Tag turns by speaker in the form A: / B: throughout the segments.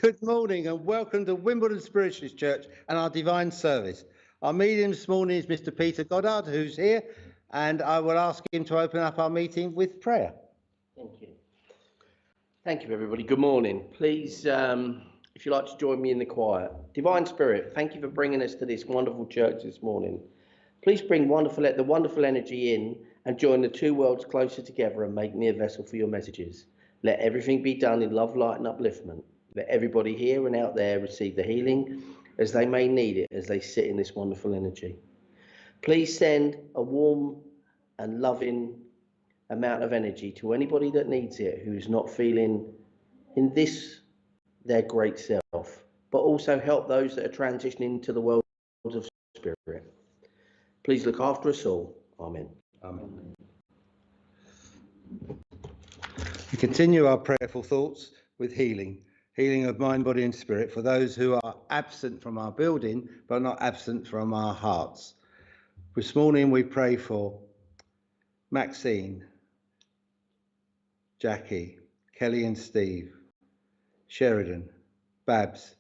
A: Good morning and welcome to Wimbledon Spiritualist Church and our divine service. Our medium this morning is Mr. Peter Goddard, who's here, and I will ask him to open up our meeting with prayer.
B: Thank you. Thank you, everybody. Good morning. Please, if you'd like to join me in the choir. Divine Spirit, thank you for bringing us to this wonderful church this morning. Please bring the wonderful energy in and join the two worlds closer together and make me a vessel for your messages. Let everything be done in love, light and upliftment. Let everybody here and out there receive the healing as they may need it as they sit in this wonderful energy. Please send a warm and loving amount of energy to anybody that needs it, who's not feeling in this their great self, but also help those that are transitioning to the world of spirit. Please look after us all. Amen.
A: Amen. We continue our prayerful thoughts with healing of mind, body and spirit for those who are absent from our building, but not absent from our hearts. This morning we pray for Maxine, Jackie, Kelly and Steve, Sheridan, Babs,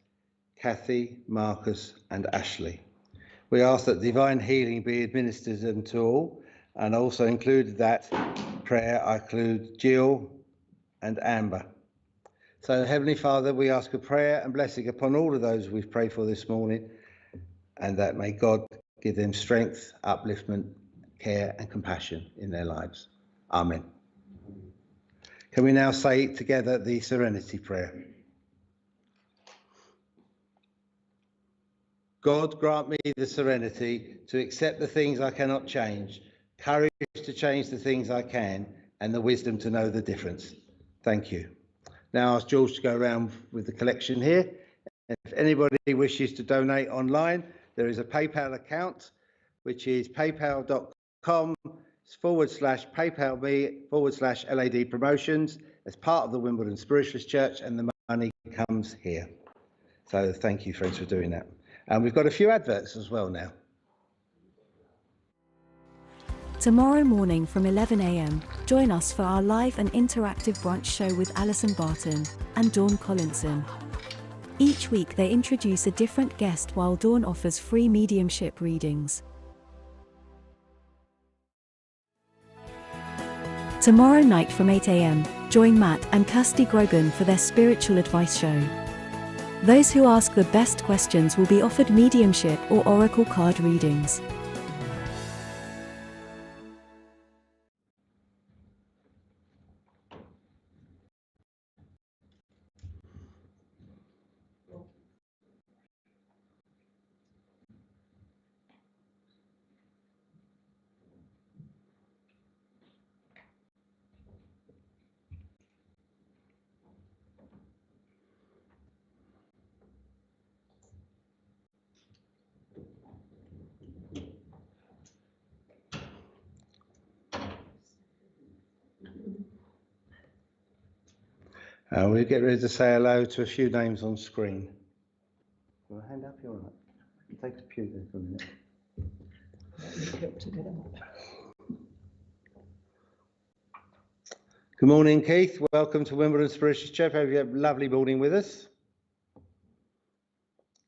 A: Kathy, Marcus and Ashley. We ask that divine healing be administered to all, and also included that prayer I include Jill and Amber. So Heavenly Father, we ask a prayer and blessing upon all of those we've prayed for this morning, and that may God give them strength, upliftment, care and compassion in their lives. Amen. Can we now say together the Serenity Prayer? God, grant me the serenity to accept the things I cannot change, courage to change the things I can, and the wisdom to know the difference. Thank you. Now I'll ask George to go around with the collection here. If anybody wishes to donate online, there is a PayPal account, which is paypal.com/PayPal.me/LAD promotions as part of the Wimbledon Spiritualist Church, and the money comes here. So thank you, friends, for doing that. And we've got a few adverts as well now.
C: Tomorrow morning from 11 a.m, join us for our live and interactive brunch show with Alison Barton and Dawn Collinson. Each week they introduce a different guest while Dawn offers free mediumship readings. Tomorrow night from 8 a.m, join Matt and Kirsty Grogan for their spiritual advice show. Those who ask the best questions will be offered mediumship or oracle card readings.
A: We'll get ready to say hello to a few names on screen. Will I hand up here or not? Take a pew there for a minute. Good morning, Keith. Welcome to Wimbledon Spiritualist Church. Hope you have a lovely morning with us.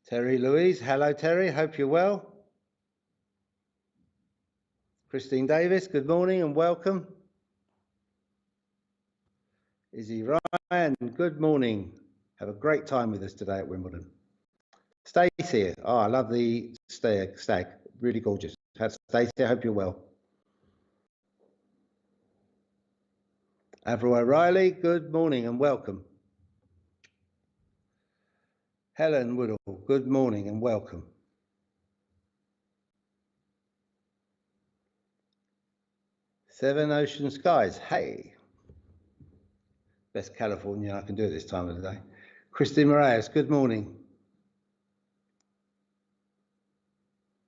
A: Terry Louise. Hello, Terry. Hope you're well. Christine Davis. Good morning and welcome. Izzy Ryan, good morning. Have a great time with us today at Wimbledon. Stacey, oh, I love the stag, really gorgeous. Stacey, I hope you're well. Avril O'Reilly, good morning and welcome. Helen Woodall, good morning and welcome. Seven Ocean Skies, hey. Best California I can do at this time of the day. Christine Moraes, good morning.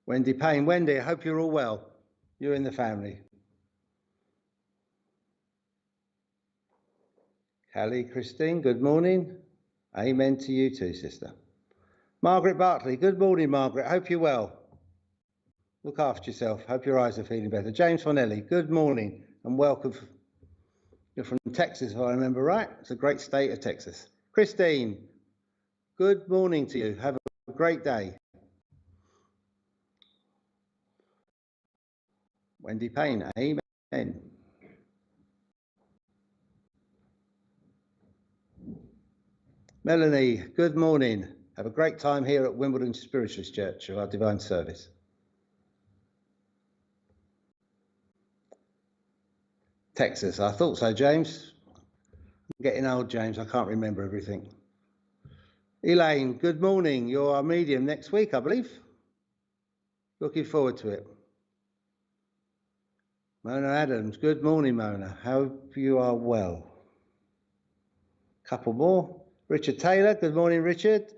A: Wendy Payne, Wendy, I hope you're all well. You and the family. Callie Christine, good morning. Amen to you too, sister. Margaret Bartley, good morning, Margaret. Hope you're well. Look after yourself. Hope your eyes are feeling better. James Fonelli, good morning and welcome. You're from Texas, if I remember right. It's a great state of Texas. Christine, good morning to you. Have a great day. Wendy Payne, amen. Melanie, good morning. Have a great time here at Wimbledon Spiritualist Church of our Divine Service. Texas, I thought so, James. I'm getting old, James. I can't remember everything. Elaine, good morning. You're our medium next week, I believe. Looking forward to it. Mona Adams, good morning, Mona. Hope you are well. Couple more. Richard Taylor, good morning, Richard.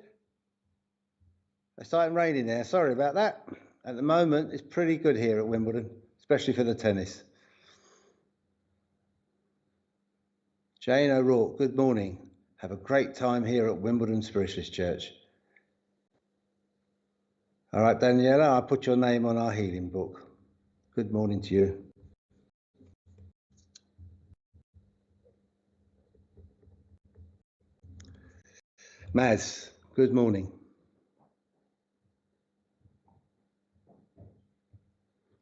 A: It's starting raining there. Sorry about that. At the moment, it's pretty good here at Wimbledon, especially for the tennis. Jane O'Rourke, good morning. Have a great time here at Wimbledon Spiritualist Church. All right, Daniela, I'll put your name on our healing book. Good morning to you. Maz, good morning.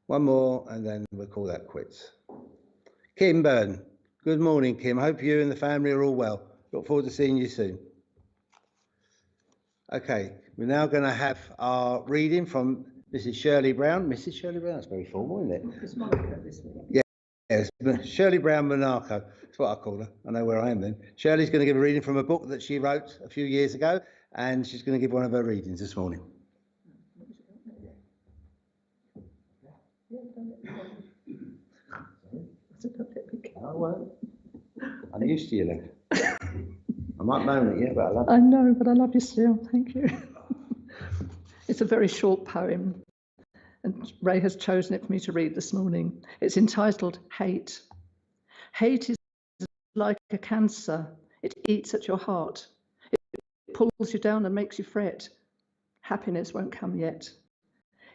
A: One more and then we'll call that quits. Kim Byrne, good morning, Kim. Hope you and the family are all well. Look forward to seeing you soon. Okay, we're now going to have our reading from Mrs. Shirley Brown. Mrs. Shirley Brown, that's very formal, isn't it?
D: It's Monaco this week.
A: Yeah, yes, Shirley Brown Monaco. That's what I call her. I know where I am then. Shirley's going to give a reading from a book that she wrote a few years ago, and she's going to give one of her readings this morning. I won't. I'm used to you, Leg. I might moan at you, but I love you.
D: I know, but I love you still. Thank you. It's a very short poem, and Ray has chosen it for me to read this morning. It's entitled Hate. Hate is like a cancer. It eats at your heart. It pulls you down and makes you fret. Happiness won't come yet.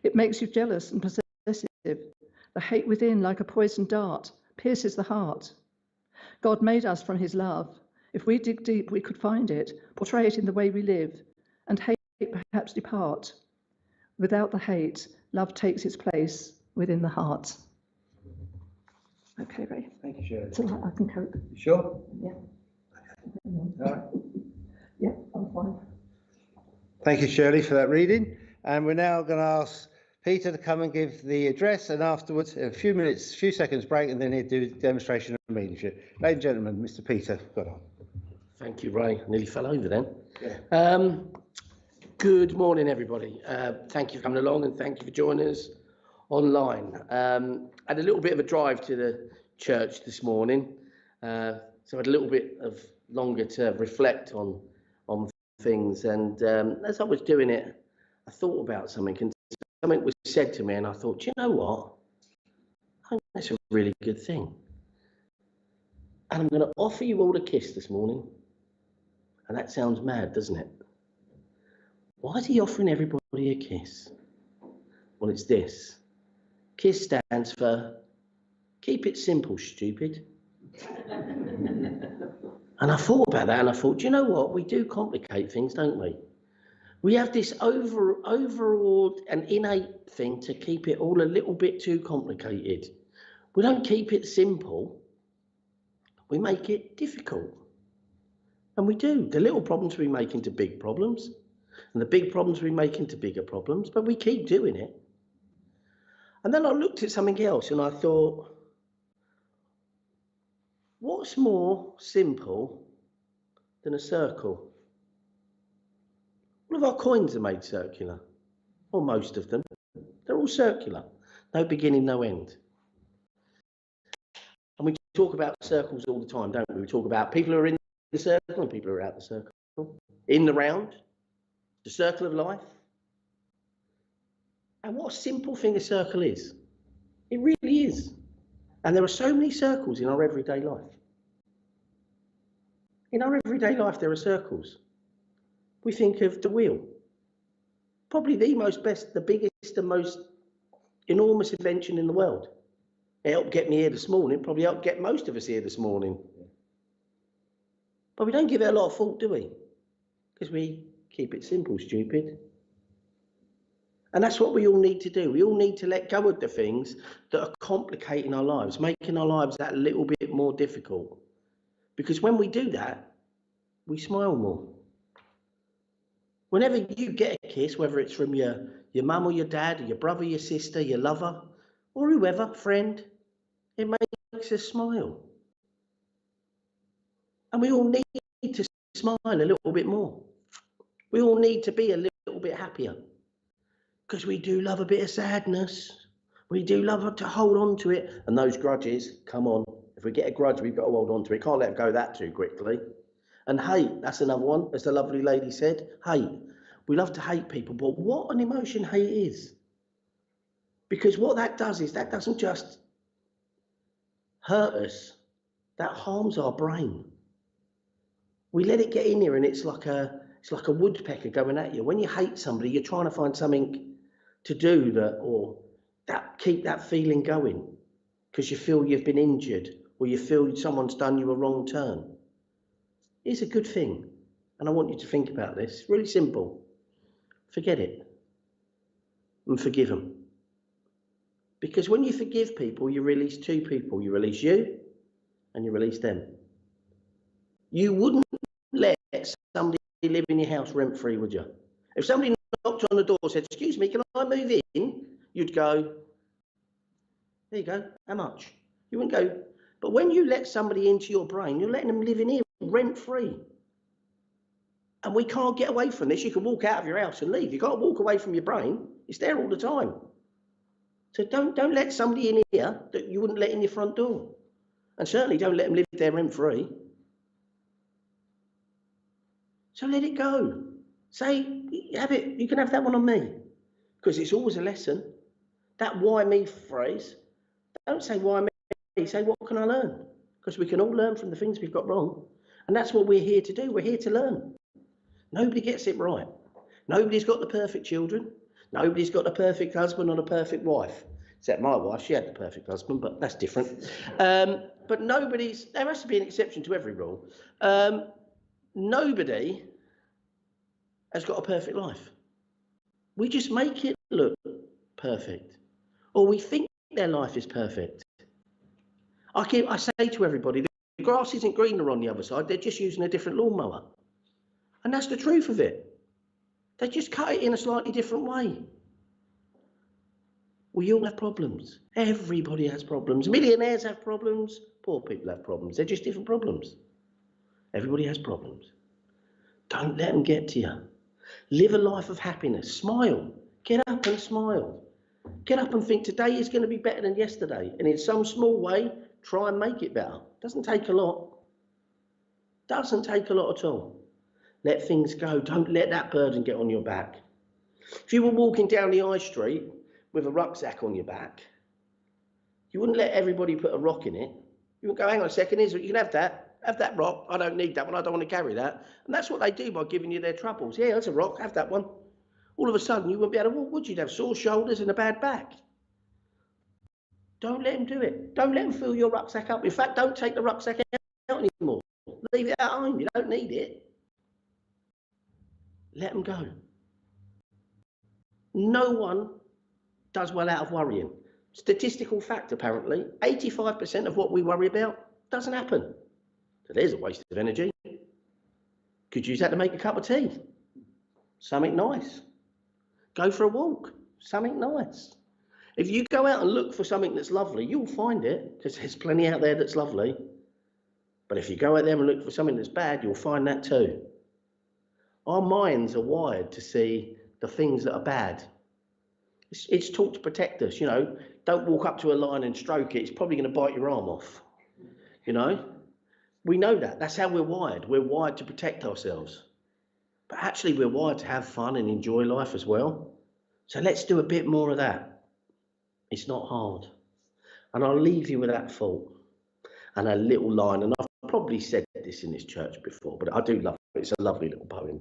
D: It makes you jealous and possessive. The hate within, like a poisoned dart, pierces the heart. God made us from his love. If we dig deep, we could find it, portray it in the way we live, and hate perhaps depart. Without the hate, love takes its place within the heart. Okay, Ray.
A: Thank you, Shirley.
D: It's all right, I can cope.
A: You sure?
D: Yeah.
A: All right.
D: Yeah, I'm fine.
A: Thank you, Shirley, for that reading. And we're now going to ask Peter to come and give the address, and afterwards, a few seconds break, and then he'll do a demonstration of mediumship. Ladies and gentlemen, Mr. Peter Goddard.
B: Thank you, Ray. I nearly fell over then.
A: Yeah.
B: Good morning, everybody. Thank you for coming along, and thank you for joining us online. I had a little bit of a drive to the church this morning, so I had a little bit of longer to reflect on things. And as I was doing it, I thought about something, and something was said to me, and I thought, do you know what? I think that's a really good thing. And I'm going to offer you all a kiss this morning. And that sounds mad, doesn't it? Why is he offering everybody a kiss? Well, it's this. KISS stands for keep it simple, stupid. And I thought about that, and I thought, do you know what? We do complicate things, don't we? We have this overall and innate thing to keep it all a little bit too complicated. We don't keep it simple. We make it difficult. And we do. The little problems we make into big problems, and the big problems we make into bigger problems, but we keep doing it. And then I looked at something else and I thought, what's more simple than a circle? All of our coins are made circular, or most of them. They're all circular, no beginning, no end. And we talk about circles all the time, don't we? We talk about people who are in the circle and people who are out the circle, in the round, the circle of life. And what a simple thing a circle is. It really is. And there are so many circles in our everyday life. In our everyday life, there are circles. We think of the wheel. Probably the biggest and most enormous invention in the world. It helped get me here this morning, probably helped get most of us here this morning. But we don't give it a lot of thought, do we? Because we Keep it simple, stupid. And that's what we all need to do. We all need to let go of the things that are complicating our lives, making our lives that little bit more difficult. Because when we do that, we smile more. Whenever you get a kiss, whether it's from your mum or your dad, or your brother, your sister, your lover, or whoever, friend, it makes us smile. And we all need to smile a little bit more. We all need to be a little bit happier. Because we do love a bit of sadness. We do love to hold on to it. And those grudges, come on. If we get a grudge, we've got to hold on to it. Can't let it go that too quickly. And hate, that's another one, as the lovely lady said. Hate. We love to hate people, but what an emotion hate is. Because what that does is, that doesn't just hurt us, that harms our brain. We let it get in here and it's like a woodpecker going at you. When you hate somebody, you're trying to find something to do that keep that feeling going, because you feel you've been injured or you feel someone's done you a wrong turn. It's a good thing, and I want you to think about this. It's really simple. Forget it and forgive them. Because when you forgive people, you release two people. You release you and you release them. You wouldn't let somebody live in your house rent-free, would you? If somebody knocked on the door and said, "Excuse me, can I move in?" You'd go, "There you go, how much?" You wouldn't go, but when you let somebody into your brain, you're letting them live in here rent-free. And we can't get away from this. You can walk out of your house and leave. You can't walk away from your brain. It's there all the time. So don't let somebody in here that you wouldn't let in your front door. And certainly don't let them live there rent-free. So let it go. Say, have it. You can have that one on me. Because it's always a lesson. That why me phrase, don't say why me. Say, what can I learn? Because we can all learn from the things we've got wrong. And that's what we're here to do. We're here to learn. Nobody gets it right. Nobody's got the perfect children. Nobody's got the perfect husband or the perfect wife. Except my wife, she had the perfect husband, but that's different. But there has to be an exception to every rule. Nobody has got a perfect life. We just make it look perfect. Or we think their life is perfect. I say to everybody, the grass isn't greener on the other side, they're just using a different lawnmower. And that's the truth of it. They just cut it in a slightly different way. We all have problems. Everybody has problems. Millionaires have problems. Poor people have problems. They're just different problems. Everybody has problems. Don't let them get to you. Live a life of happiness. Smile. Get up and smile. Get up and think today is going to be better than yesterday. And in some small way, try and make it better. Doesn't take a lot. Doesn't take a lot at all. Let things go. Don't let that burden get on your back. If you were walking down the high street with a rucksack on your back, you wouldn't let everybody put a rock in it. You would go, hang on a second, you can have that rock. I don't need that one. I don't want to carry that. And that's what they do by giving you their troubles. Yeah, that's a rock. Have that one. All of a sudden, you wouldn't be able to walk, would you? You'd have sore shoulders and a bad back. Don't let them do it. Don't let them fill your rucksack up. In fact, don't take the rucksack out anymore. Leave it at home. You don't need it. Let them go. No one does well out of worrying. Statistical fact, apparently, 85% of what we worry about doesn't happen. So there's a waste of energy. Could use that to make a cup of tea. Something nice. Go for a walk. Something nice. If you go out and look for something that's lovely, you'll find it, because there's plenty out there that's lovely. But if you go out there and look for something that's bad, you'll find that too. Our minds are wired to see the things that are bad. It's taught to protect us, you know. Don't walk up to a lion and stroke it. It's probably going to bite your arm off, you know. We know that. That's how we're wired. We're wired to protect ourselves. But actually, we're wired to have fun and enjoy life as well. So let's do a bit more of that. It's not hard. And I'll leave you with that thought and a little line. And I've probably said this in this church before, but I do love it. It's a lovely little poem.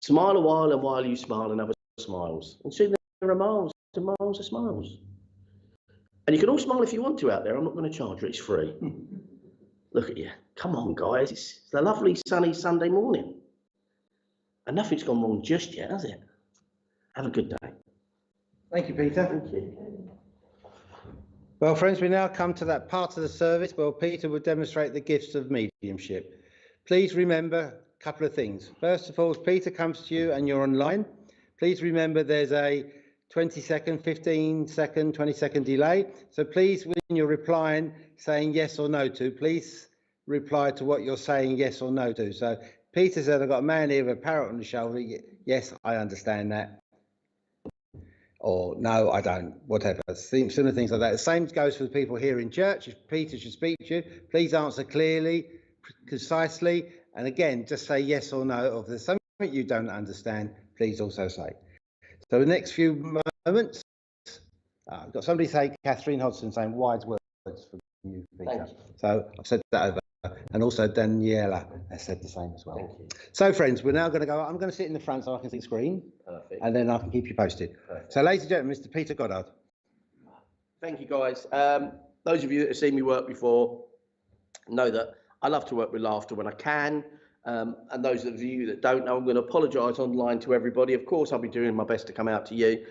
B: Smile a while, and while you smile, another smiles. And soon there are miles and miles of smiles. And you can all smile if you want to out there. I'm not going to charge you. It's free. Look at you. Come on, guys. It's a lovely sunny Sunday morning. And nothing's gone wrong just yet, has it? Have a good day.
A: Thank you, Peter.
B: Thank you.
A: Well, friends, we now come to that part of the service where Peter will demonstrate the gifts of mediumship. Please remember a couple of things. First of all, if Peter comes to you and you're online, please remember there's a 20-second, 15-second, 20-second delay. So please, when you're replying, saying yes or no to, please reply to what you're saying yes or no to. So Peter said, I've got a man here with a parrot on the shoulder. Yes, I understand that. Or no, I don't, whatever. Similar things like that. The same goes for the people here in church. If Peter should speak to you, please answer clearly, concisely, and again, just say yes or no. If there's something you don't understand, please also say. So the next few moments, I've got somebody say, Catherine Hodgson, saying wise words from you, Peter. So I've said that over. And also Daniela has said the same as well.
B: Thank you.
A: So friends, we're now going to go, I'm going to sit in the front so I can see the screen.
B: Perfect.
A: And then I can keep you posted.
B: Perfect.
A: So ladies and gentlemen, Mr. Peter Goddard.
B: Thank you, guys. Those of you that have seen me work before know that I love to work with laughter when I can. And those of you that don't know, I'm going to apologise online to everybody. Of course, I'll be doing my best to come out to you.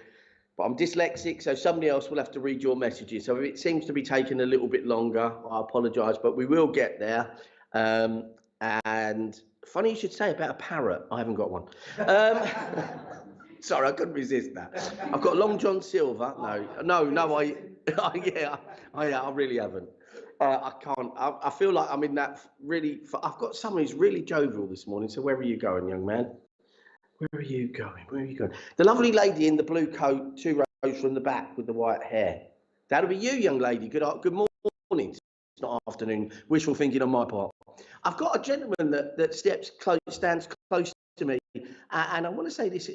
B: But I'm dyslexic, so somebody else will have to read your messages. So if it seems to be taking a little bit longer, I apologise, but we will get there. And funny you should say about a parrot. I haven't got one. Sorry, I couldn't resist that. I've got Long John Silver. No, I really haven't. I can't. I feel like I'm in that really. I've got someone who's really jovial this morning. So where are you going, young man? Where are you going? Where are you going? The lovely lady in the blue coat, 2 rows from the back with the white hair. That'll be you, young lady. Good morning. It's not afternoon. Wishful thinking on my part. I've got a gentleman that stands close to me, and I want to say this,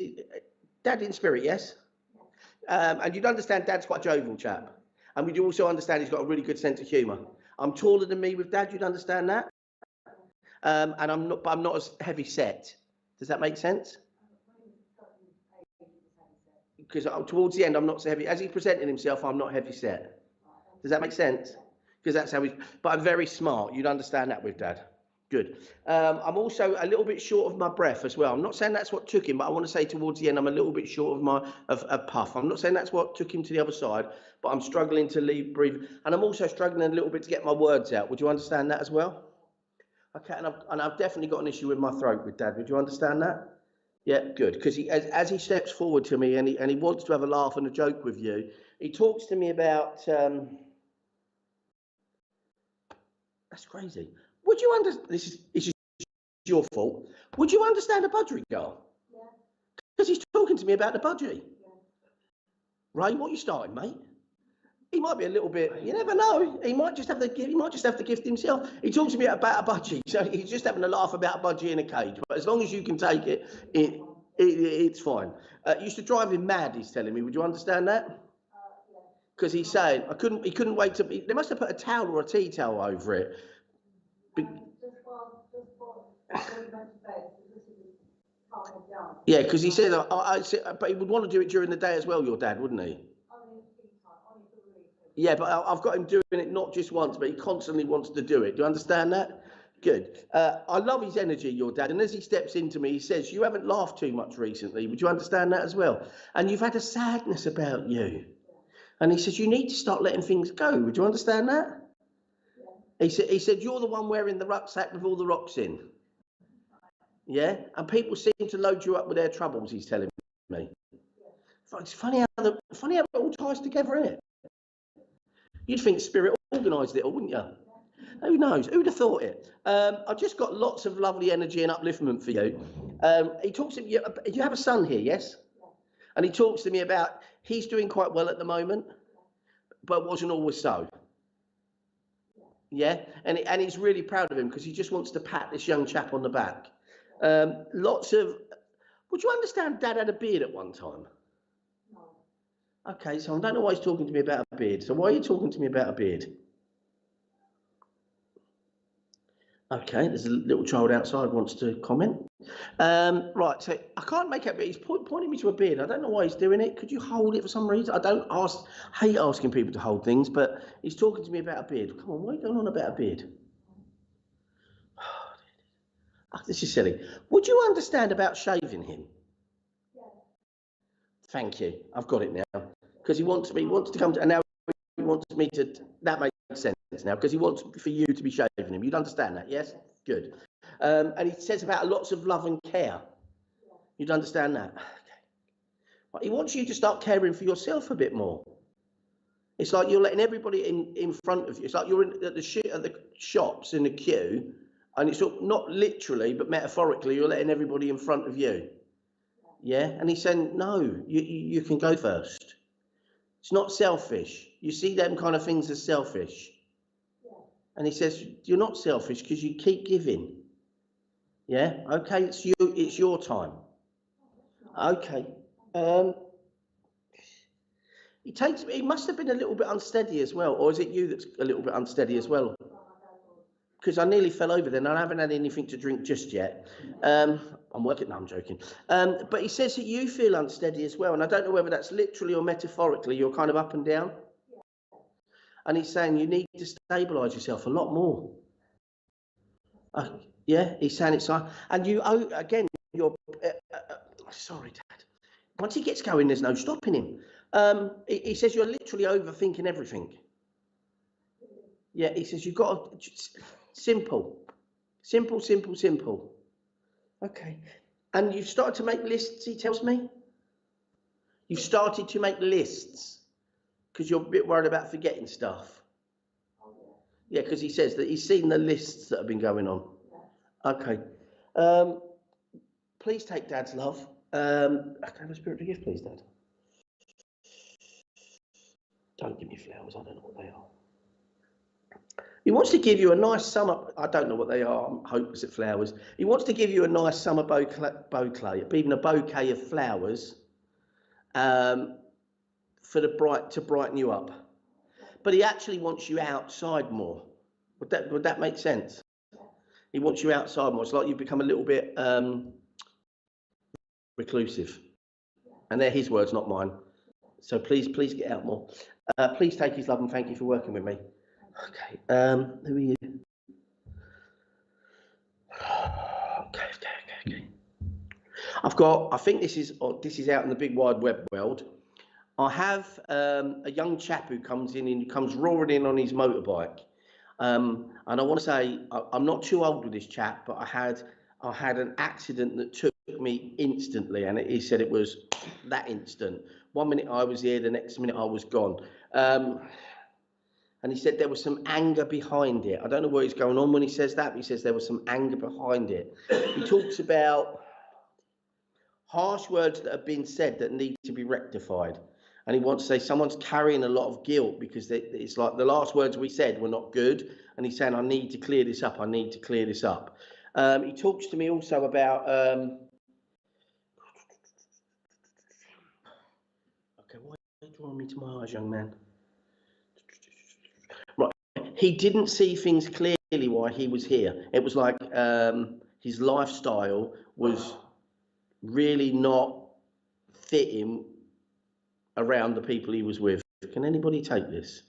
B: Dad in spirit, yes? And you'd understand Dad's quite a jovial chap. And would you also understand he's got a really good sense of humour? I'm taller than me with Dad, you'd understand that? And I'm not as heavy set. Does that make sense? Because towards the end, I'm not so heavy. As he's presenting himself, I'm not heavy set. Does that make sense? Because that's how but I'm very smart. You'd understand that with Dad. Good. I'm also a little bit short of my breath as well. I'm not saying that's what took him, but I want to say towards the end, I'm a little bit short of a puff. I'm not saying that's what took him to the other side, but I'm struggling to breathe. And I'm also struggling a little bit to get my words out. Would you understand that as well? Okay, and I've definitely got an issue with my throat with Dad. Would you understand that? Yeah, good. Because as he steps forward to me and he wants to have a laugh and a joke with you, he talks to me about. That's crazy. Would you understand? This is your fault. Would you understand a budgerigar? Yeah. Because he's talking to me about the budgie. Yeah. Ray, what are you starting, mate? He might be a little bit. You never know. He might just have the gift. He might just have the gift himself. He talks to me about a budgie, so he's just having a laugh about a budgie in a cage. But as long as you can take it, it's fine. Used to drive him mad. He's telling me. Would you understand that? Because he's saying he couldn't wait to. They must have put a towel or a tea towel over it. Yeah, because he said, but he would want to do it during the day as well, your dad, wouldn't he? Yeah, but I've got him doing it not just once, but he constantly wants to do it. Do you understand that? Good. I love his energy, your dad. And as he steps into me, he says, you haven't laughed too much recently. Would you understand that as well? And you've had a sadness about you. And he says, you need to start letting things go. Would you understand that? He said, you're the one wearing the rucksack with all the rocks in. Yeah? And people seem to load you up with their troubles, he's telling me. It's funny how it all ties together, isn't it? You'd think Spirit organised it all, wouldn't you? Who knows? Who'd have thought it? I've just got lots of lovely energy and upliftment for you. He talks to you. You have a son here, yes? And he talks to me about he's doing quite well at the moment, but wasn't always so. Yeah, and he's really proud of him because he just wants to pat this young chap on the back. Would you understand Dad had a beard at one time? No. Okay, so I don't know why he's talking to me about a beard. So why are you talking to me about a beard? Okay, there's a little child outside wants to comment. Right, so I can't make out, but he's pointing me to a beard. I don't know why he's doing it. Could you hold it for some reason? I hate asking people to hold things, but he's talking to me about a beard. Come on, why are you going on about a beard? Oh, this is silly. Would you understand about shaving him? Yeah. Thank you. I've got it now. Because he wants to come to, and now he wants me to, that makes sense now, because he wants for you to be shaving him. You'd understand that, yes? Good. And he says about lots of love and care. You'd understand that? Okay. Well, he wants you to start caring for yourself a bit more. It's like you're letting everybody in front of you. It's like you're at the shops in the queue, and it's not literally, but metaphorically, you're letting everybody in front of you. Yeah? And he's saying, no, you can go first. It's not selfish. You see them kind of things as selfish. And he says, you're not selfish because you keep giving. Yeah? Okay, it's your time. Okay. He must have been a little bit unsteady as well, or is it you that's a little bit unsteady as well? Because I nearly fell over then. I haven't had anything to drink just yet. I'm working. No, I'm joking. But he says that you feel unsteady as well, and I don't know whether that's literally or metaphorically. You're kind of up and down. And he's saying you need to stabilise yourself a lot more. Yeah, he's saying it's like, and you again. You're sorry, Dad. Once he gets going, there's no stopping him. He says you're literally overthinking everything. Yeah, he says you've got to simple. Okay, and you've started to make lists. He tells me you've started to make lists because you're a bit worried about forgetting stuff. Yeah, because he says that he's seen the lists that have been going on. Okay, please take Dad's love. Can I have a spiritual gift, please, Dad? Don't give me flowers. I don't know what they are. He wants to give you a nice summer. I don't know what they are. I'm hopeless at flowers. He wants to give you a nice summer bouquet, even a bouquet of flowers, to brighten you up. But he actually wants you outside more. Would that make sense? He wants you outside more. It's like you've become a little bit reclusive. And they're his words, not mine. So please get out more. Please take his love and thank you for working with me. Okay, who are you? Okay. I think this is out in the big wide web world. I have a young chap who comes in and comes roaring in on his motorbike. And I want to say, I'm not too old with this chap, but I had an accident that took me instantly, and he said it was that instant. 1 minute I was here, the next minute I was gone. And he said there was some anger behind it. I don't know what is going on when he says that, but he says there was some anger behind it. He talks about harsh words that have been said that need to be rectified. And he wants to say someone's carrying a lot of guilt because it's like the last words we said were not good. And he's saying, I need to clear this up. He talks to me also about... Okay, why are you drawing me to my eyes, young man? Right, he didn't see things clearly while he was here. It was like his lifestyle was really not fitting around the people he was with. Can anybody take this?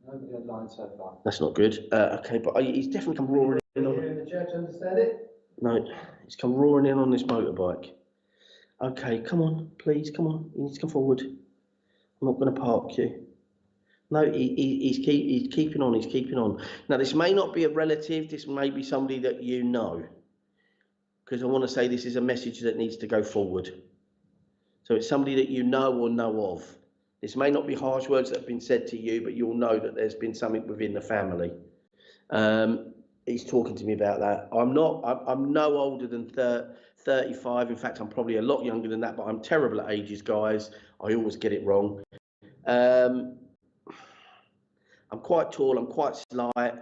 A: Nobody online so far.
B: That's not good. Okay, but he's definitely come roaring in on...
A: Here in the church understand it?
B: No, he's come roaring in on this motorbike. Okay, come on, please, come on. You need to come forward. I'm not going to park you. No, he's keeping on. Now, this may not be a relative. This may be somebody that you know. Because I want to say this is a message that needs to go forward. So it's somebody that you know or know of. This may not be harsh words that have been said to you, but you'll know that there's been something within the family. He's talking to me about that. I'm no older than 35. In fact, I'm probably a lot younger than that, but I'm terrible at ages, guys. I always get it wrong. I'm quite tall. I'm quite slight.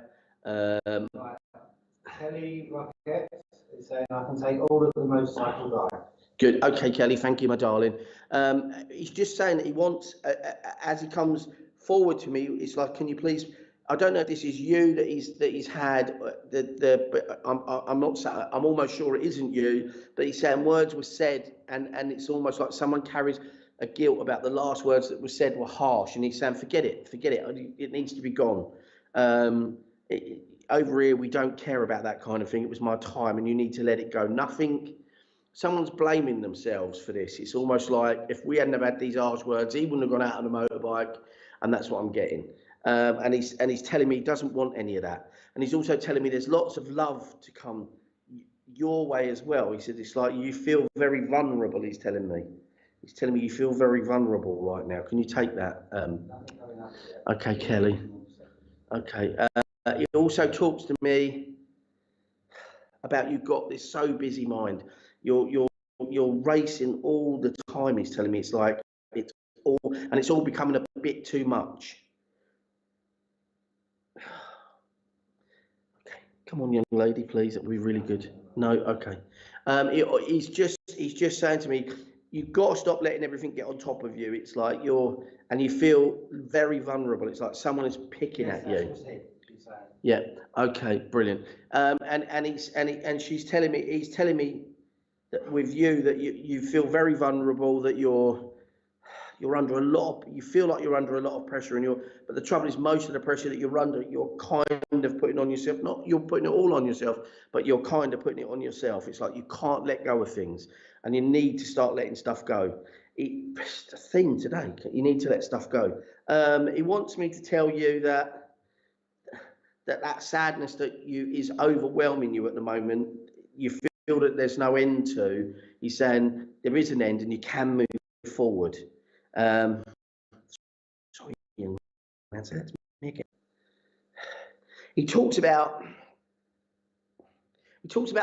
A: Kelly Rocket is saying I can take all of the motorcycle guy.
B: Good. Okay, Kelly. Thank you, my darling. He's just saying that he wants, as he comes forward to me, it's like, can you please? I don't know if this is you that he's had. But I'm not. I'm almost sure it isn't you. But he's saying words were said, and it's almost like someone carries a guilt about the last words that were said were harsh, and he's saying, forget it. It needs to be gone. over here, we don't care about that kind of thing. It was my time and you need to let it go. Nothing, someone's blaming themselves for this. It's almost like if we hadn't have had these harsh words, he wouldn't have gone out on a motorbike, and that's what I'm getting. And he's telling me he doesn't want any of that. And he's also telling me there's lots of love to come your way as well. He said, it's like you feel very vulnerable, he's telling me. He's telling me you feel very vulnerable right now. Can you take that? Okay, Kelly. Okay. He also talks to me about you've got this so busy mind. You're racing all the time, he's telling me. It's like it's all becoming a bit too much. Okay, come on, young lady, please. That'll be really good. No, okay. He's just saying to me, you've got to stop letting everything get on top of you. It's like you feel very vulnerable. It's like someone is picking at you. Yeah. Okay. Brilliant. He's telling me that with you that you feel very vulnerable, that you're under a lot. You feel like you're under a lot of pressure, but the trouble is most of the pressure that you're under, you're kind of putting on yourself. Not you're putting it all on yourself, but you're kind of putting it on yourself. It's like you can't let go of things, and you need to start letting stuff go. It's the thing today. You need to let stuff go. He wants me to tell you that sadness that is overwhelming you at the moment, you feel that there's no end to. He's saying there is an end and you can move forward. Sorry, that's me again. He talks about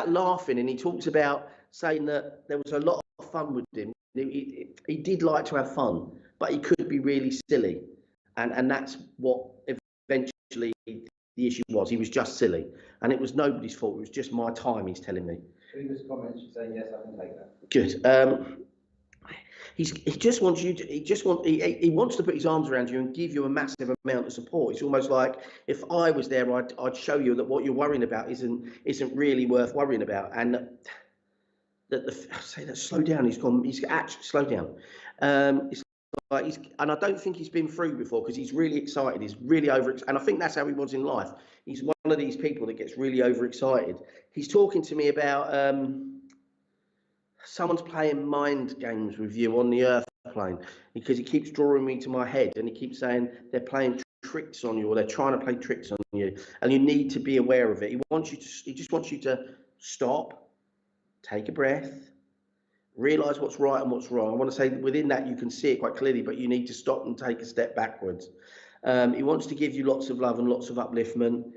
B: laughing, and he talks about saying that there was a lot of fun with him. He did like to have fun, but he could be really silly, and that's what eventually the issue was. He was just silly, and it was nobody's fault. It was just my time, he's telling me.
A: Previous comments, you're saying yes, I can take that.
B: Good. He wants to put his arms around you and give you a massive amount of support. It's almost like if I was there, I'd show you that what you're worrying about isn't really worth worrying about, and slow down. He's actually slow down. It's like and I don't think he's been through before because he's really excited. He's really and I think that's how he was in life. He's one of these people that gets really overexcited. He's talking to me about someone's playing mind games with you on the earth plane, because he keeps drawing me to my head and he keeps saying they're playing tricks on you, or they're trying to play tricks on you, and you need to be aware of it. He just wants you to stop, take a breath, realize what's right and what's wrong. I want to say within that you can see it quite clearly, but you need to stop and take a step backwards. He wants to give you lots of love and lots of upliftment.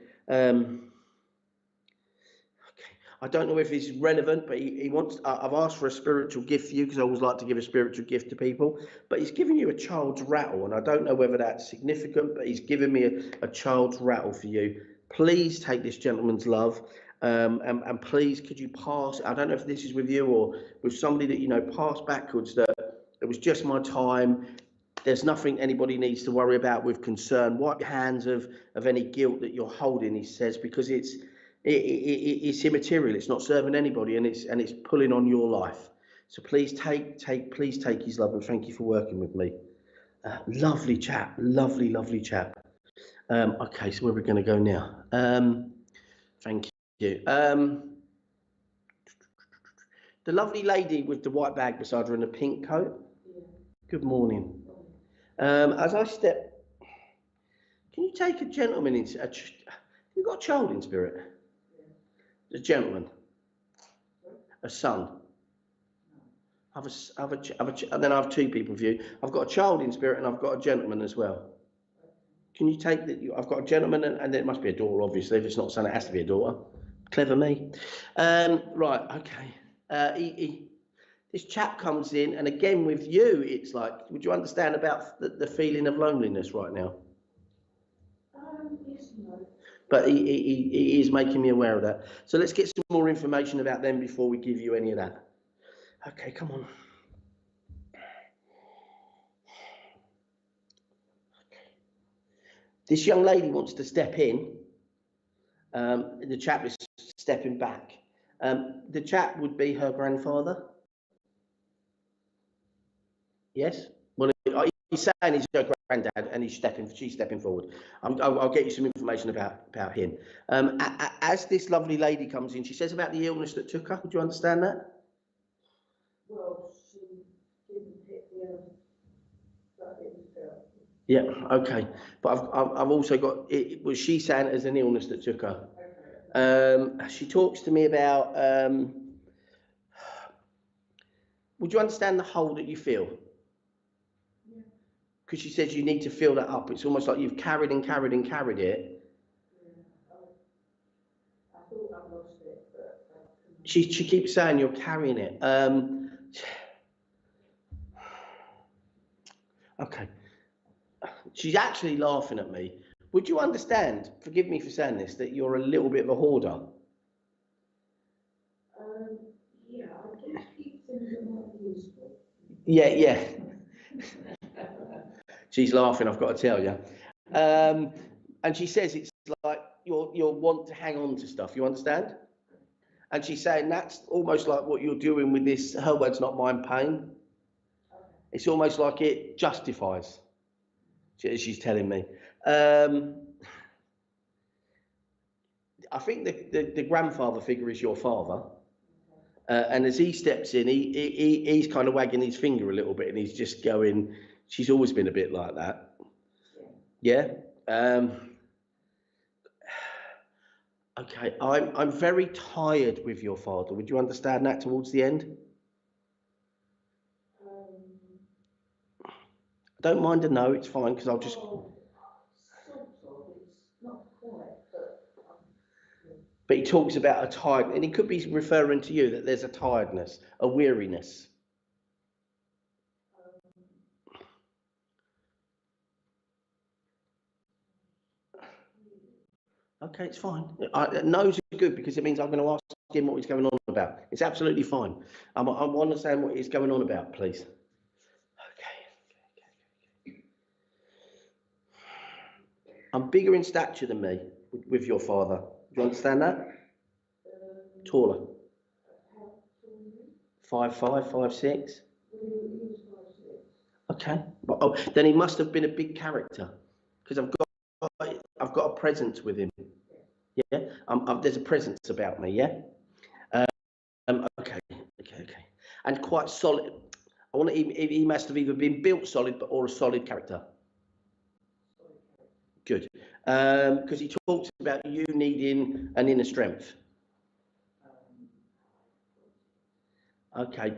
B: I don't know if it's relevant, but he wants. I've asked for a spiritual gift for you because I always like to give a spiritual gift to people. But he's giving you a child's rattle, and I don't know whether that's significant, but he's given me a child's rattle for you. Please take this gentleman's love, and please could you pass? I don't know if this is with you or with somebody that you know. Pass backwards that it was just my time. There's nothing anybody needs to worry about with concern. Wipe your hands of any guilt that you're holding. He says because it's immaterial. It's not serving anybody, and it's pulling on your life. So please take his love, and thank you for working with me. Lovely chap, lovely chap. Okay, so where are we going to go now? Thank you. The lovely lady with the white bag beside her and the pink coat. Yeah. Good morning. As I step, can you take a gentleman in? You've got a child in spirit. A gentleman, a son. And then I have two people for you. I've got a child in spirit and I've got a gentleman as well. Can you take that? I've got a gentleman and it must be a daughter, obviously. If it's not a son, it has to be a daughter. Clever me. Right, okay. This chap comes in, and again with you, it's like, would you understand about the feeling of loneliness right now?
E: Yes, no.
B: But he is making me aware of that. So let's get some more information about them before we give you any of that. Okay, come on. This young lady wants to step in. The chap is stepping back. The chap would be her grandfather. Yes? Well, he's saying he's her granddad, and she's stepping forward. I'll get you some information about him. As this lovely lady comes in, she says about the illness that took her. Would you understand that?
E: Well, she didn't hit the other, but it was her.
B: Yeah, okay. But I've also got, it was she saying it as an illness that took her. She talks to me about, would you understand the hole that you feel?
E: Yeah.
B: Because she says you need to fill that up. It's almost like you've carried and carried and carried it.
E: Yeah. I thought I lost it, but
B: She keeps saying you're carrying it. Okay. She's actually laughing at me. Would you understand, forgive me for saying this, that you're a little bit of a hoarder?
E: yeah, I can keep things that might be useful.
B: Yeah. She's laughing, I've got to tell you. And she says it's like you'll want to hang on to stuff, you understand? And she's saying that's almost like what you're doing with this, her words, not mine, pain. It's almost like it justifies, she's telling me. I think the grandfather figure is your father. And as he steps in, he's kind of wagging his finger a little bit, and he's just going, she's always been a bit like that. Yeah? Okay, I'm very tired with your father. Would you understand that towards the end? I don't mind a no, it's fine, because I'll just...
E: Sort of, it's not quite, but...
B: But he talks about a tired, and he could be referring to you, that there's a tiredness, a weariness. Okay, it's fine. No's are good because it means I'm going to ask him what he's going on about. It's absolutely fine. I want to understand what he's going on about, please. Okay. I'm bigger in stature than me with your father. Do you understand that? Taller. 5'5", 5'6". Okay. Oh, then he must have been a big character because I've got a presence with him. Yeah. There's a presence about me. Yeah. Okay. And quite solid. I want to. He must have either been built solid, or a solid character. Good. Because he talks about you needing an inner strength. Okay.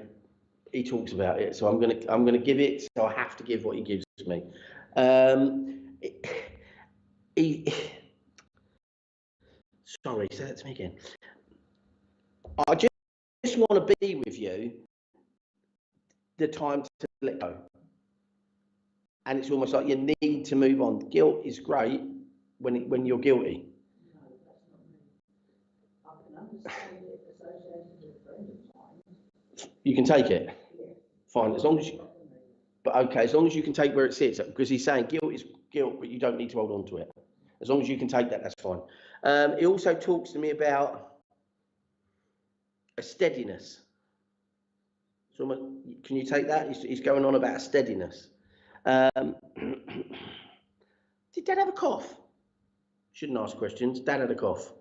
B: He talks about it, so I'm gonna give it. So I have to give what he gives me. Sorry, say that to me again. I just want to be with you. The time to let go, and it's almost like you need to move on. Guilt is great when you're guilty.
E: No, that's not me. I can understand it associated with a friend of mine.
B: You can take it.
E: Yeah.
B: Fine, as long as you. But okay, as long as you can take where it sits, because he's saying guilt is guilt, but you don't need to hold on to it. As long as you can take that, that's fine. He also talks to me about a steadiness. So can you take that? He's going on about a steadiness. Did Dad have a cough? Shouldn't ask questions. Dad had a cough.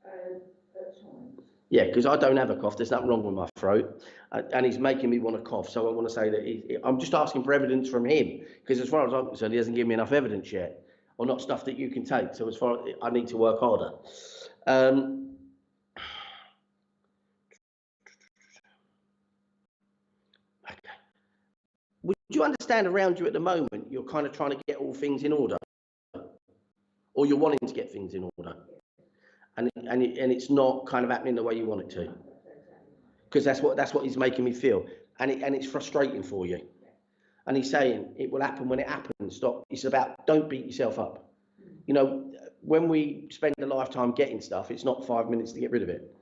E: At times.
B: Yeah, because I don't have a cough. There's nothing wrong with my throat. And he's making me want to cough. So I want to say that I'm just asking for evidence from him. Because as far as I'm concerned, he hasn't given me enough evidence yet. Or not stuff that you can take. So as far as I need to work harder. Would you understand around you at the moment, you're kind of trying to get all things in order? Or you're wanting to get things in order? And it's not kind of happening the way you want it to? Because that's what he's making me feel. And it's frustrating for you. And he's saying, it will happen when it happens. Stop. It's about, don't beat yourself up. You know, when we spend a lifetime getting stuff, it's not 5 minutes to get rid of it.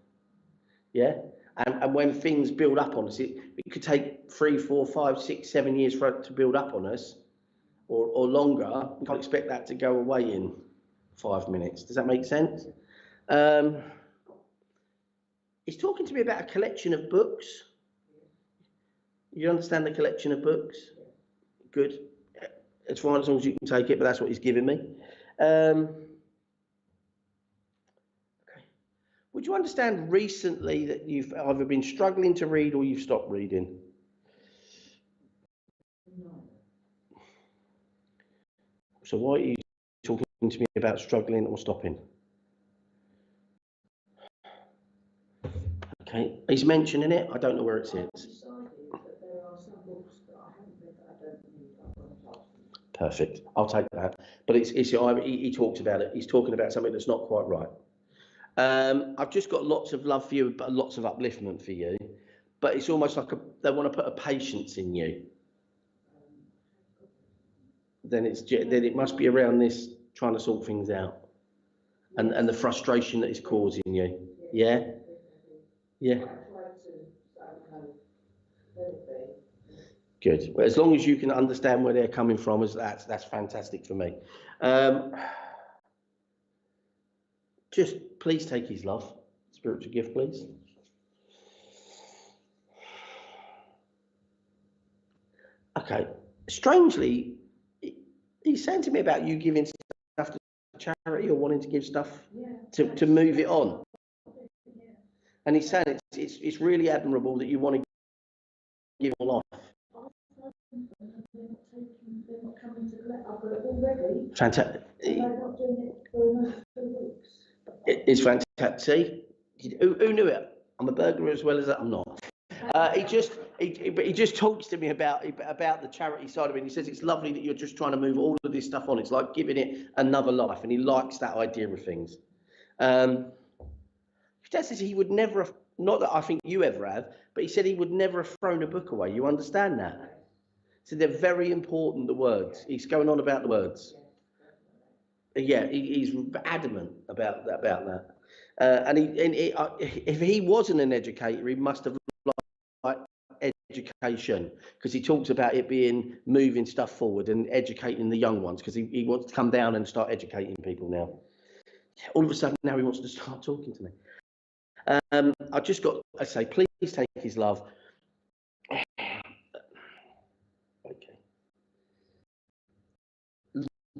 B: Yeah? And when things build up on us, it could take 3, 4, 5, 6, 7 years for it to build up on us, or longer. We can't expect that to go away in 5 minutes. Does that make sense? He's talking to me about a collection of books. You understand the collection of books? Good. It's fine as long as you can take it, but that's what he's giving me. Would you understand recently that you've either been struggling to read or you've stopped reading?
E: No.
B: So why are you talking to me about struggling or stopping? Okay, he's mentioning it. I don't know where it sits.
E: I've decided that there are some books that I haven't read that I don't need. I'm going to ask them.
B: Perfect. I'll take that. But he talks about it. He's talking about something that's not quite right. I've just got lots of love for you, but lots of upliftment for you. But it's almost like they want to put a patience in you. Then it must be around this trying to sort things out, and the frustration that it's causing you. Yeah. Yeah.
E: I tried to, I don't know, let it be.
B: Good. Well, as long as you can understand where they're coming from, that's fantastic for me. Just please take his love, spiritual gift, please. Okay. Strangely, he's saying to me about you giving stuff to charity or wanting to give stuff to move it on. And he's saying it's really admirable that you want to give your life.
E: They're not coming to collect. I've got it already.
B: Fantastic.
E: And they're not doing it for another 2 weeks.
B: It's fantastic. See, who knew it? I'm a burglar as well as that. I'm not. He just talks to me about the charity side of it. And he says it's lovely that you're just trying to move all of this stuff on. It's like giving it another life, and he likes that idea of things. Dad says he would never have, not that I think you ever have, but he said he would never have thrown a book away. You understand that? So they're very important, the words. He's going on about the words. Yeah, he's adamant about that. If he wasn't an educator, he must have liked education, because he talks about it being moving stuff forward and educating the young ones, because he wants to come down and start educating people now. All of a sudden now he wants to start talking to me. I just got, I say, please take his love. Okay.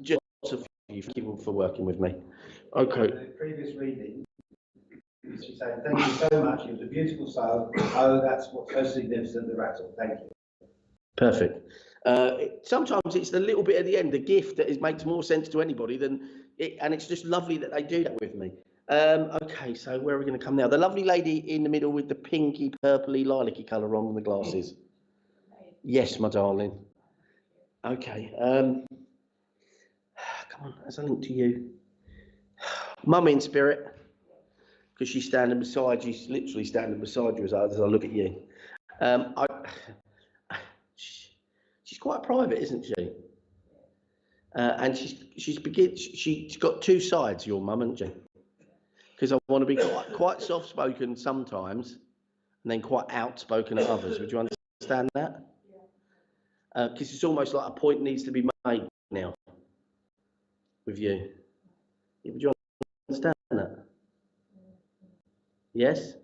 B: Just lots of thank you for working with me. Okay.
A: The previous reading, she's saying, thank you so much. It was a beautiful soul. Oh, that's what's so significant, the rattle. Thank you.
B: Perfect. Sometimes it's the little bit at the end, the gift, that makes more sense to anybody than it, and it's just lovely that they do that with me. Okay, so where are we going to come now? The lovely lady in the middle with the pinky, purpley, lilac-y colour on the glasses. Yes, my darling. Okay. Come on, as a link to you. Mum in spirit, because she's standing beside you. She's literally standing beside you as I look at you. She's quite private, isn't she? And she's got two sides, your mum, hasn't she? Because I want to be quite soft-spoken sometimes, and then quite outspoken at others. Would you understand that? Because it's almost like a point needs to be made now with you. Would you understand that? Yes?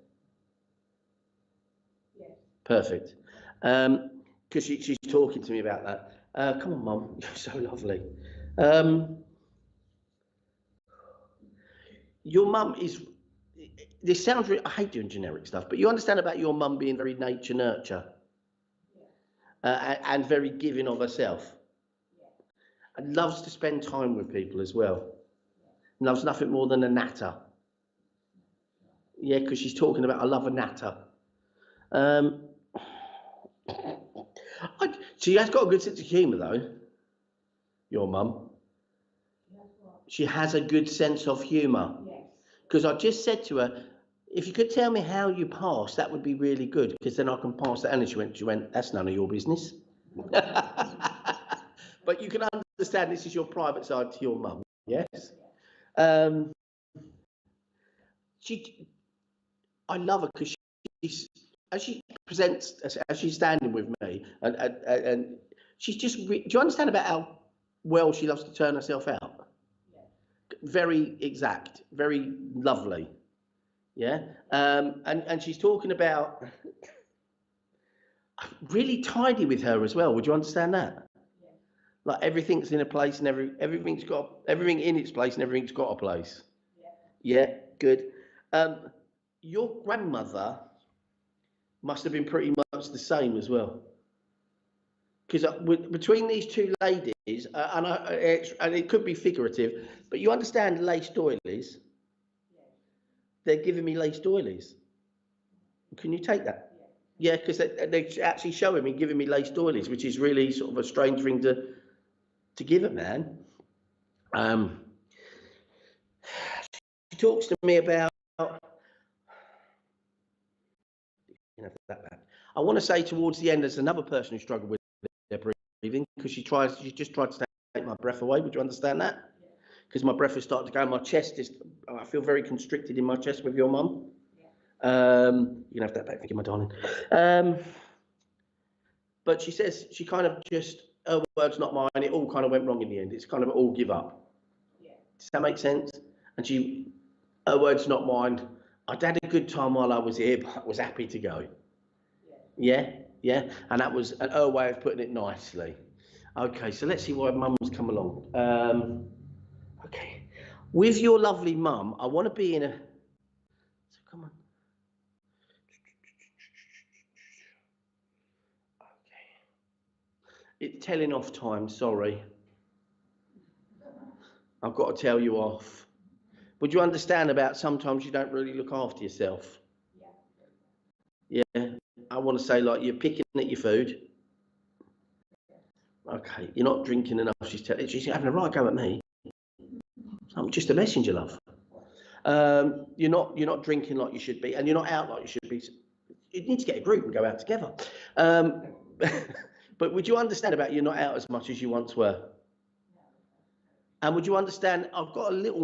E: Yes. Perfect.
B: Because she's talking to me about that. Come on, Mum, you're so lovely. Your mum is, this sounds really, I hate doing generic stuff, but you understand about your mum being very nature nurture, and very giving of herself. And loves to spend time with people as well. Loves nothing more than a natter. Yeah, because she's talking about I love a natter. She has got a good sense of humour though, your mum. She has a good sense of humour. Because I just said to her, if you could tell me how you passed, that would be really good, because then I can pass that. And she went, that's none of your business. But you can understand this is your private side to your mum, yes? I love her because she's, as she presents, as she's standing with me, and she's just, do you understand about how well she loves to turn herself out? Very exact, very lovely, yeah. And she's talking about really tidy with her as well. Would you understand that? Like everything's in a place and everything in its place and everything's got a place. Yeah, good. Your grandmother must have been pretty much the same as well. Because between these two ladies, and it could be figurative, but you understand lace doilies? They're giving me lace doilies. Can you take that? Yeah, because they're actually showing me giving me lace doilies, which is really sort of a strange thing to give a man. She talks to me about, that. I want to say towards the end, there's another person who struggled with their breathing because she just tried to take my breath away. Would you understand that? Because my breath is starting to go, my chest is, I feel very constricted in my chest with your mum. You can have that back, thank you, my darling. But she says she kind of just, her words not mine, it all kind of went wrong in the end. It's kind of all give up. Does that make sense? And her words not mine, I'd had a good time while I was here, but I was happy to go. Yeah. And that was her way of putting it nicely. Okay, so let's see why mum's come along. Okay. With your lovely mum, I want to be in a... So come on. It's telling off time, sorry. I've got to tell you off. Would you understand about sometimes you don't really look after yourself? Yeah. I want to say like you're picking at your food. Okay, you're not drinking enough. She's having a right go at me. I'm just a messenger, love. You're not drinking like you should be, and you're not out like you should be. You need to get a group and go out together. But would you understand about you're not out as much as you once were? And would you understand, I've got little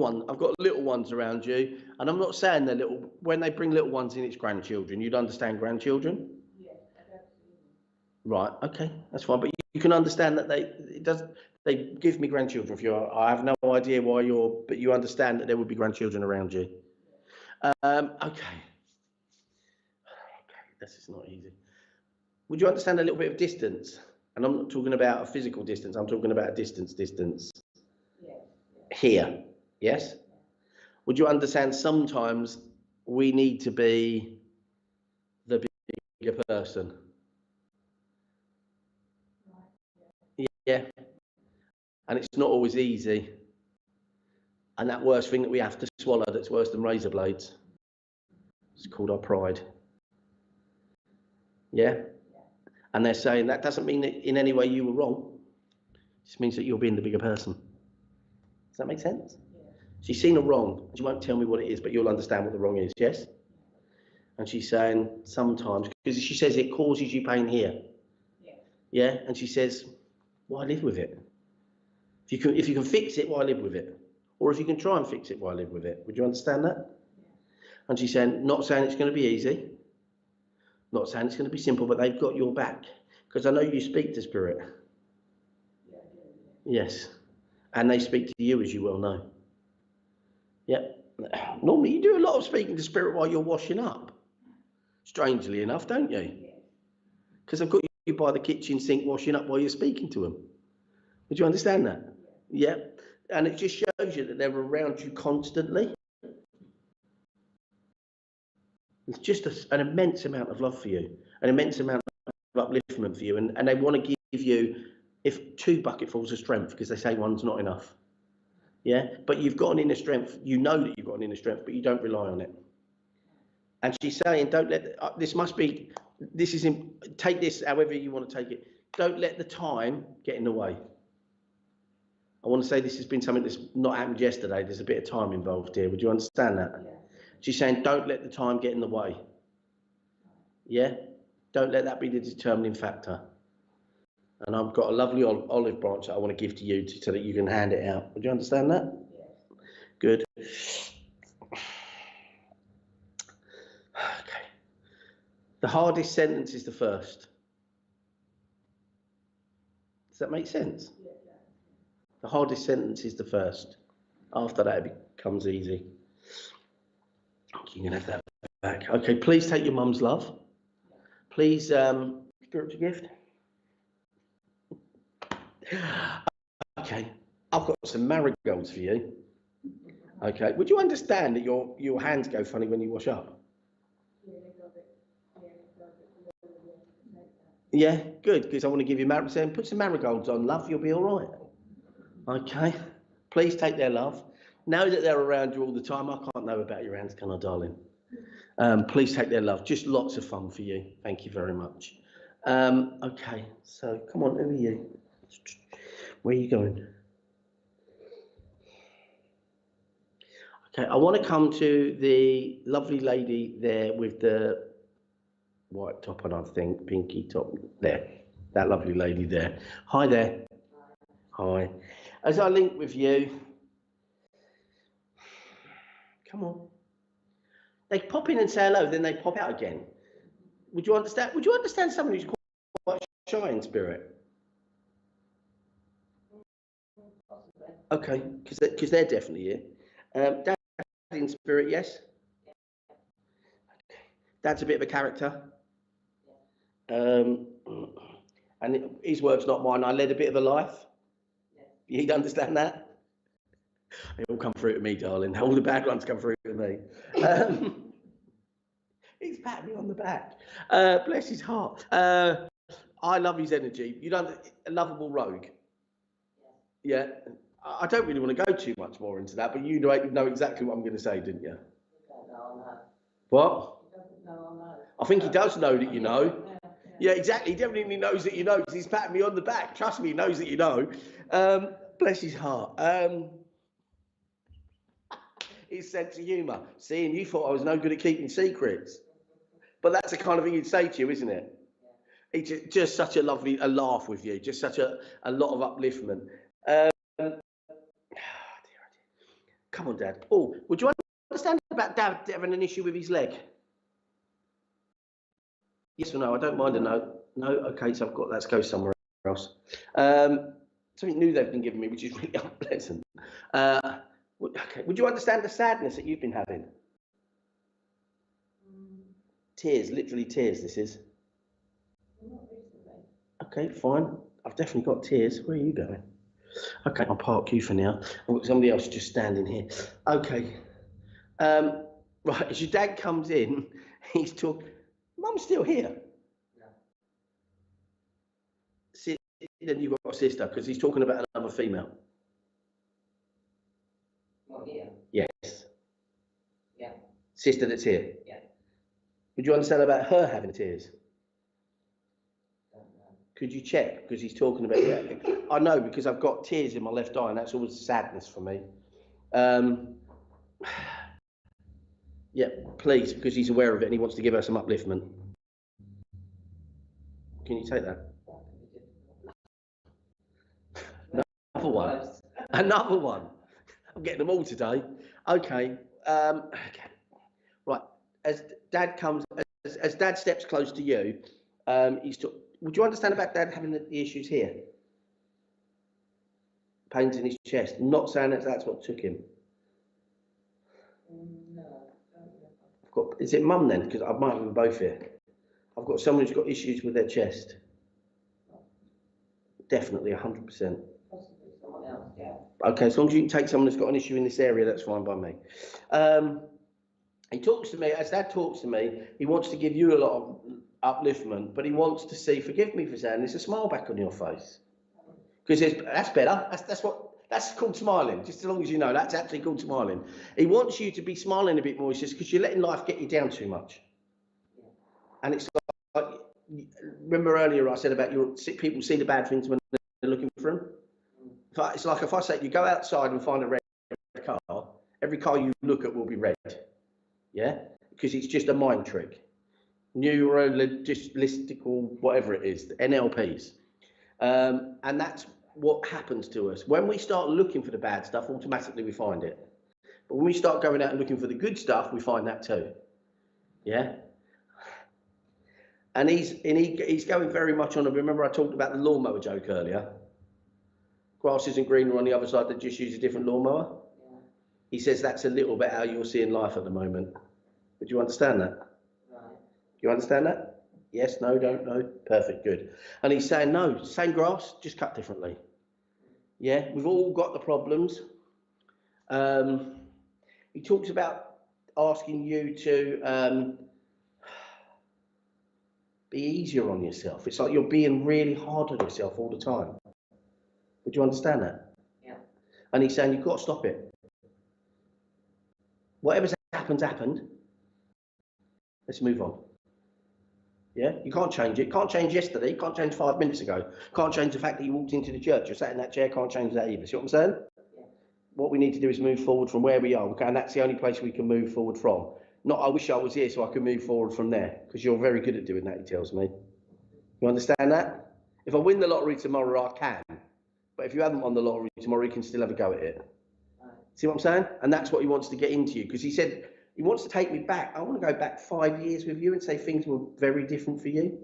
B: ones around you, and I'm not saying they're little, when they bring little ones in, it's grandchildren. You'd understand grandchildren?
E: Yes, absolutely.
B: Right, okay, that's fine. But you can understand that they give me grandchildren if you're, I have no idea why but you understand that there would be grandchildren around you. Okay, this is not easy. Would you understand a little bit of distance? And I'm not talking about a physical distance, I'm talking about a distance. Here, yes? Would you understand sometimes we need to be the bigger person? Yeah. And it's not always easy. And that worst thing that we have to swallow that's worse than razor blades, it's called our pride. Yeah? And they're saying that doesn't mean that in any way you were wrong. It just means that you're being the bigger person. Does that make sense? She's seen a wrong. She won't tell me what it is, but you'll understand what the wrong is, yes? And she's saying sometimes, because she says it causes you pain here. Yeah? And she says, why live with it? If you can fix it, why live with it? Or if you can try and fix it, why live with it? Would you understand that? And she's saying, not saying it's going to be easy, not saying it's going to be simple, but they've got your back. Because I know you speak to Spirit. Yes. And they speak to you, as you well know. Yep. Normally you do a lot of speaking to Spirit while you're washing up. Strangely enough, don't you? Because I've got you by the kitchen sink washing up while you're speaking to them. Would you understand that? Yeah. And it just shows you that they're around you constantly. It's just an immense amount of love for you, an immense amount of upliftment for you. And they want to give you, if 2 bucketfuls of strength, because they say one's not enough. Yeah, but you've got an inner strength. You know that you've got an inner strength, but you don't rely on it. And she's saying, don't let take this however you want to take it. Don't let the time get in the way. I want to say this has been something that's not happened yesterday. There's a bit of time involved here. Would you understand that? Yeah. She's saying, don't let the time get in the way. Yeah, don't let that be the determining factor. And I've got a lovely olive branch that I want to give to you so that you can hand it out. Would you understand that? Yes. Good. Okay. The hardest sentence is the first. Does that make sense? Yeah. The hardest sentence is the first. After that, it becomes easy. You can have that back. Okay, please take your mum's love. Please, spiritual gift. Okay, I've got some marigolds for you. Okay, would you understand that your hands go funny when you wash up? Yeah, good, because I want to give you saying put some marigolds on, love, you'll be all right. Okay, please take their love. Now that they're around you all the time, I can't know about your hands, can I, darling? Please take their love. Just lots of fun for you. Thank you very much. Okay, so come on, who are you? Where are you going? Okay, I want to come to the lovely lady there with the white top on, I think, pinky top there. That lovely lady there. Hi there. Hi. As I link with you, come on. They pop in and say hello, then they pop out again. Would you understand? Would you understand someone who's quite shy in spirit? Okay, because they're definitely here. Dad in spirit, yes. Dad's a bit of a character. And his words, not mine. I led a bit of a life. You'd understand that? They all come through to me, darling. All the bad ones come through to me. He's patting me on the back. Bless his heart. I love his energy. You know, a lovable rogue. Yeah. I don't really want to go too much more into that, but you know exactly what I'm going to say, didn't you? What? I think he does know that you know. Yeah, exactly. He definitely knows that you know because he's patting me on the back. Trust me, he knows that you know. Bless his heart. His sense of humour. See, and you thought I was no good at keeping secrets. But that's the kind of thing he'd say to you, isn't it? It's just such a lovely laugh with you. Just such a lot of upliftment. Come on, Dad. Oh, would you understand about Dad having an issue with his leg? Yes or no? I don't mind a no. No? Okay, so I've got, let's go somewhere else. Something new they've been giving me, which is really unpleasant. Okay, would you understand the sadness that you've been having? Tears, literally tears, this is. Okay, fine. I've definitely got tears. Where are you going? Okay, I'll park you for now. I've got somebody else just standing here. Okay. Right, as your dad comes in, he's talking. Mum's still here. See, then you've got a sister, because he's talking about another female.
E: Not here.
B: Yes.
E: Yeah.
B: Sister that's here.
E: Yeah.
B: Would you understand about her having tears? Could you check? Because he's talking about that. I know, because I've got tears in my left eye, and that's always sadness for me. Yeah, please, because he's aware of it and he wants to give her some upliftment. Can you take that? Another one. Another one. I'm getting them all today. Okay. Okay. Right. As Dad steps close to you, would you understand about Dad having the issues here? Pains in his chest. Not saying that's what took him. No. Is it Mum then? Because I might have them both here. I've got someone who's got issues with their chest. Definitely, 100%.
E: Possibly someone else, yeah.
B: Okay, as long as you can take someone that's got an issue in this area, that's fine by me. He talks to me, as Dad talks to me, he wants to give you a lot of upliftment, but he wants to see, forgive me for saying this, a smile back on your face. Because that's better. That's called smiling. Just as long as you know, that's actually called smiling. He wants you to be smiling a bit more. It's just because you're letting life get you down too much. And it's like, remember earlier I said about people see the bad things when they're looking for them. It's like if I say you go outside and find a red car, every car you look at will be red. Yeah, because it's just a mind trick. Neurologistical, whatever it is, NLPs. And that's what happens to us. When we start looking for the bad stuff, automatically we find it. But when we start going out and looking for the good stuff, we find that too. Yeah. And he's going very much on. Remember I talked about the lawnmower joke earlier. Grass isn't greener on the other side. They just use a different lawnmower. Yeah. He says that's a little bit how you're seeing life at the moment. Would you understand that? Right. You understand that? Yes, no, don't know. Perfect, good. And he's saying no, same grass, just cut differently. Yeah, we've all got the problems. He talks about asking you to be easier on yourself. It's like you're being really hard on yourself all the time. Would you understand that?
E: Yeah.
B: And he's saying you've got to stop it. Whatever's happened. Let's move on. Yeah, you can't change it. Can't change yesterday. Can't change 5 minutes ago. Can't change the fact that you walked into the church. You're sat in that chair. Can't change that either. See what I'm saying?
E: Yeah.
B: What we need to do is move forward from where we are, and that's the only place we can move forward from. Not, I wish I was here so I could move forward from there, because you're very good at doing that, he tells me. You understand that? If I win the lottery tomorrow, I can. But if you haven't won the lottery tomorrow, you can still have a go at it.
E: Right.
B: See what I'm saying? And that's what he wants to get into you, because he said he wants to take me back. I want to go back 5 years with you and say things were very different for you.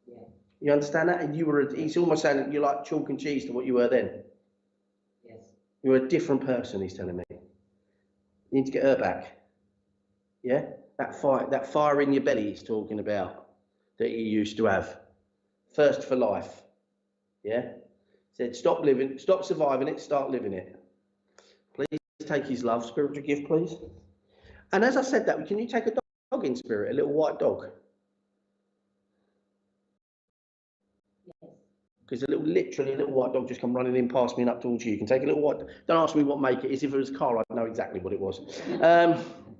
E: Yeah.
B: You understand that? And you were, he's almost saying that you're like chalk and cheese to what you were then.
E: Yes.
B: You're a different person, he's telling me. You need to get her back. Yeah? That fire in your belly he's talking about, that you used to have. Thirst for life. Yeah? Said stop surviving it, start living it. Please take his love, spiritual gift, please. And as I said that, can you take a dog in spirit, a little white dog?
E: Yes.
B: Because literally a little white dog just come running in past me and up towards you. You can take a little white. Don't ask me what make it is. If it was a car, I'd know exactly what it was.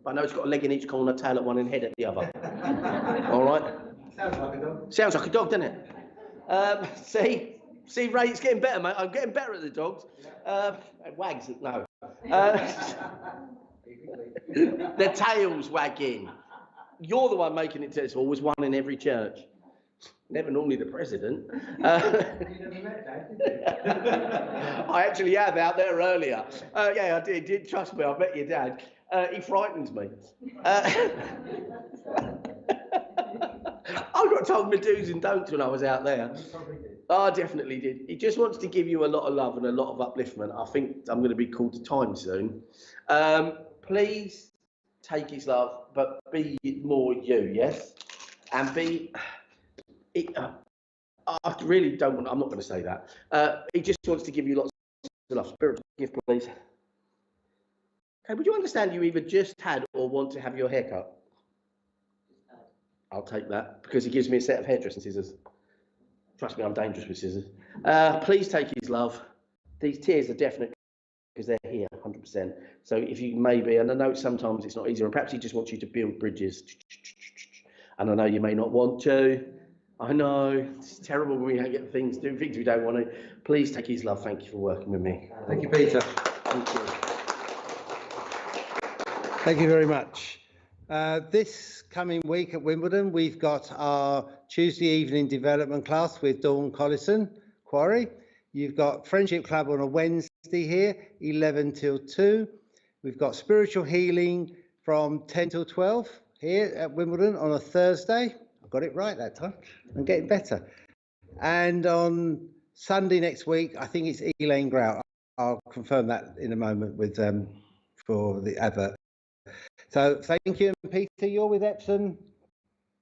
B: But I know it's got a leg in each corner, tail at one, and head at the other. All right.
A: Sounds like a dog.
B: Sounds like a dog, doesn't it? See, Ray, it's getting better, mate. I'm getting better at the dogs. Wags, no. Their tails wagging. You're the one making it. There's always one in every church. Never normally the president. I actually have out there earlier. Yeah, I did. Trust me, I met your dad. He frightens me. I got told my do's and don'ts when I was out there. Oh, I definitely did. He just wants to give you a lot of love and a lot of upliftment. I think I'm going to be called to time soon. Please take his love, but be more you, yes? And be... I really don't want... I'm not going to say that. He just wants to give you lots of love. Spiritual gift, please. Okay, would you understand you either just had or want to have your hair cut? I'll take that, because he gives me a set of hairdressing scissors. Trust me, I'm dangerous with scissors. Please take his love. These tears are definite, because they're here, 100%. So if you maybe, and I know sometimes it's not easier, and perhaps he just wants you to build bridges. And I know you may not want to. I know, it's terrible when we get doing things we don't want to. Please take his love. Thank you for working with me.
A: Thank you, Peter.
B: Thank you.
A: Thank you very much. This coming week at Wimbledon, we've got our Tuesday evening development class with Dawn Collison, Quarry. You've got Friendship Club on a Wednesday here, 11 till 2. We've got spiritual healing from 10 till 12 here at Wimbledon on a Thursday. I got it right that time. I'm getting better. And on Sunday next week, I think it's Elaine Grout. I'll confirm that in a moment with for the advert. So thank you, and Peter. You're with Epsom.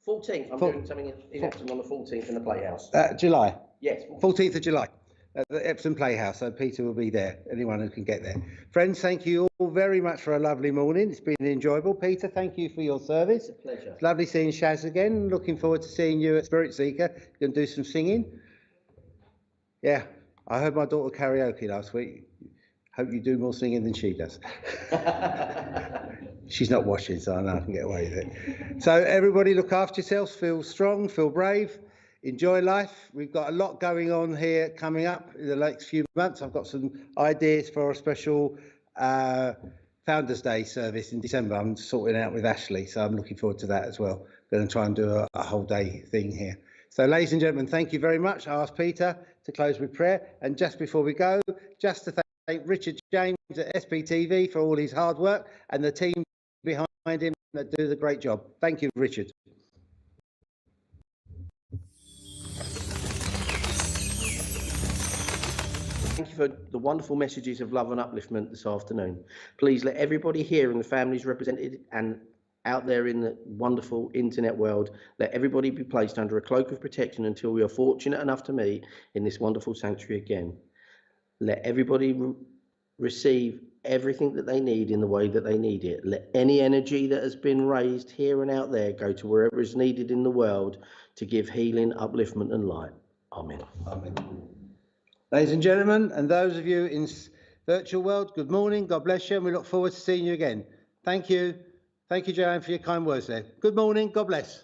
B: 14th. I'm doing something in Epsom on the 14th in the Playhouse.
A: July.
B: Yes.
A: 14th of July. At the Epsom Playhouse, so Peter will be there, anyone who can get there. Friends, thank you all very much for a lovely morning. It's been enjoyable. Peter, thank you for your service.
B: It's a pleasure.
A: It's lovely seeing Shaz again. Looking forward to seeing you at Spirit Seeker. You're going to do some singing. Yeah, I heard my daughter karaoke last week. Hope you do more singing than she does. She's not watching, so I know I can get away with it. So everybody look after yourselves, feel strong, feel brave. Enjoy life. We've got a lot going on here coming up in the next few months. I've got some ideas for a special Founders Day service in December. I'm sorting out with Ashley, so I'm looking forward to that as well. Going to try and do a whole day thing here. So, ladies and gentlemen, thank you very much. I ask Peter to close with prayer. And just before we go, just to thank Richard James at SPTV for all his hard work and the team behind him that do the great job. Thank you, Richard.
B: Thank you for the wonderful messages of love and upliftment this afternoon. Please let everybody here and the families represented and out there in the wonderful internet world, let everybody be placed under a cloak of protection until we are fortunate enough to meet in this wonderful sanctuary again. Let everybody receive everything that they need in the way that they need it. Let any energy that has been raised here and out there go to wherever is needed in the world to give healing, upliftment and light. Amen.
A: Amen. Ladies and gentlemen, and those of you in virtual world, good morning. God bless you, and we look forward to seeing you again. Thank you. Thank you, Joanne, for your kind words there. Good morning. God bless.